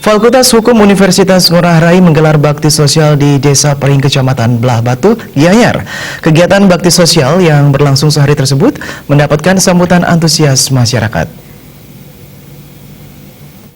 Fakultas Hukum Universitas Ngurah Rai menggelar bakti sosial di Desa Pering, Kecamatan Belah Batu, Gianyar. Kegiatan bakti sosial yang berlangsung sehari tersebut mendapatkan sambutan antusias masyarakat.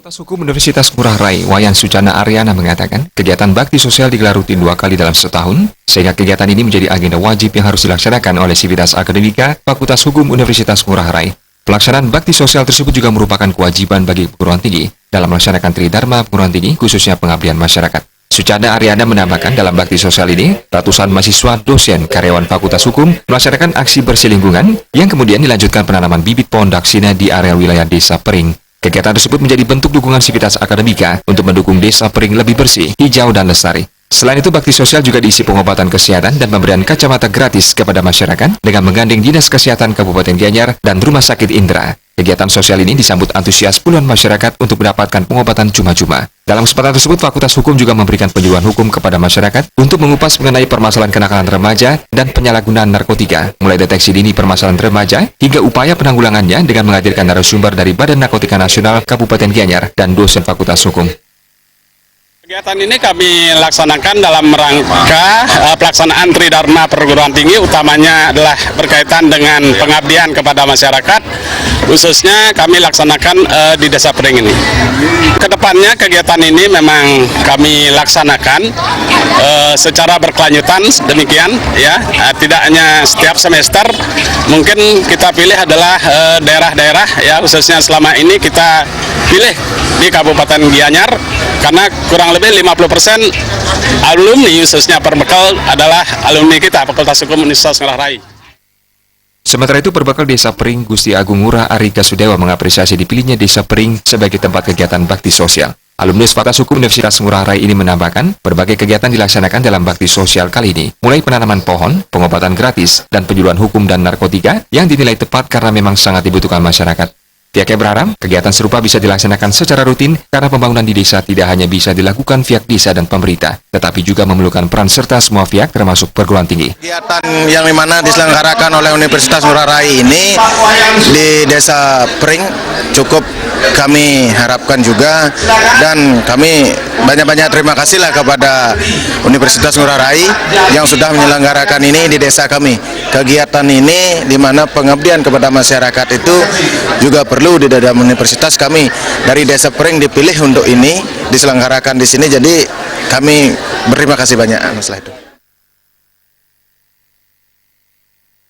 Fakultas Hukum Universitas Ngurah Rai, Wayan Sucana Aryana mengatakan, kegiatan bakti sosial digelar rutin 2 kali dalam setahun, sehingga kegiatan ini menjadi agenda wajib yang harus dilaksanakan oleh Sivitas Akademika Fakultas Hukum Universitas Ngurah Rai. Pelaksanaan bakti sosial tersebut juga merupakan kewajiban bagi perguruan tinggi dalam melaksanakan Tridharma perguruan tinggi, khususnya pengabdian masyarakat. Sucana Aryana menambahkan dalam bakti sosial ini, ratusan mahasiswa, dosen, karyawan Fakultas Hukum melaksanakan aksi bersih lingkungan yang kemudian dilanjutkan penanaman bibit pohon daksina di area wilayah Desa Pering. Kegiatan tersebut menjadi bentuk dukungan Sivitas Akademika untuk mendukung Desa Pering lebih bersih, hijau, dan lestari. Selain itu, bakti sosial juga diisi pengobatan kesehatan dan pemberian kacamata gratis kepada masyarakat dengan menggandeng Dinas Kesehatan Kabupaten Gianyar dan Rumah Sakit Indra. Kegiatan sosial ini disambut antusias puluhan masyarakat untuk mendapatkan pengobatan cuma-cuma. Dalam kesempatan tersebut, Fakultas Hukum juga memberikan penyuluhan hukum kepada masyarakat untuk mengupas mengenai permasalahan kenakalan remaja dan penyalahgunaan narkotika, mulai deteksi dini permasalahan remaja hingga upaya penanggulangannya dengan menghadirkan narasumber dari Badan Narkotika Nasional Kabupaten Gianyar dan dosen Fakultas Hukum. Kegiatan ini kami laksanakan dalam rangka pelaksanaan Tridharma perguruan tinggi, utamanya adalah berkaitan dengan pengabdian kepada masyarakat, khususnya kami laksanakan di Desa Pering ini. Kedepannya kegiatan ini memang kami laksanakan secara berkelanjutan demikian, ya, tidak hanya setiap semester. Mungkin kita pilih adalah daerah-daerah, ya, khususnya selama ini kita pilih di Kabupaten Gianyar karena kurang lebih 50% alumni khususnya perbekal adalah alumni kita Fakultas Hukum Universitas Ngurah Rai. Sementara itu, perbekal Desa Pering Gusti Agung Ngurah Arika Sudewa mengapresiasi dipilihnya Desa Pering sebagai tempat kegiatan bakti sosial. Alumnus Fakultas Hukum Universitas Ngurah Rai ini menambahkan, berbagai kegiatan dilaksanakan dalam bakti sosial kali ini, mulai penanaman pohon, pengobatan gratis, dan penyuluhan hukum dan narkotika yang dinilai tepat karena memang sangat dibutuhkan masyarakat. Pihaknya berharap kegiatan serupa bisa dilaksanakan secara rutin karena pembangunan di desa tidak hanya bisa dilakukan pihak desa dan pemerintah, tetapi juga memerlukan peran serta semua pihak termasuk perguruan tinggi. Kegiatan yang dimana diselenggarakan oleh Universitas Ngurah Rai ini di Desa Pering cukup kami harapkan juga, dan kami banyak-banyak terima kasihlah kepada Universitas Ngurah Rai yang sudah menyelenggarakan ini di desa kami. Kegiatan ini di mana pengabdian kepada masyarakat itu juga perlu di dalam universitas. Kami dari Desa Pering dipilih untuk ini diselenggarakan di sini, jadi kami berterima kasih banyak masalah itu.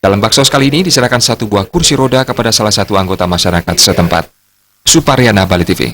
Dalam baksos kali ini diserahkan 1 buah kursi roda kepada salah satu anggota masyarakat setempat. Suparyana, Bali TV.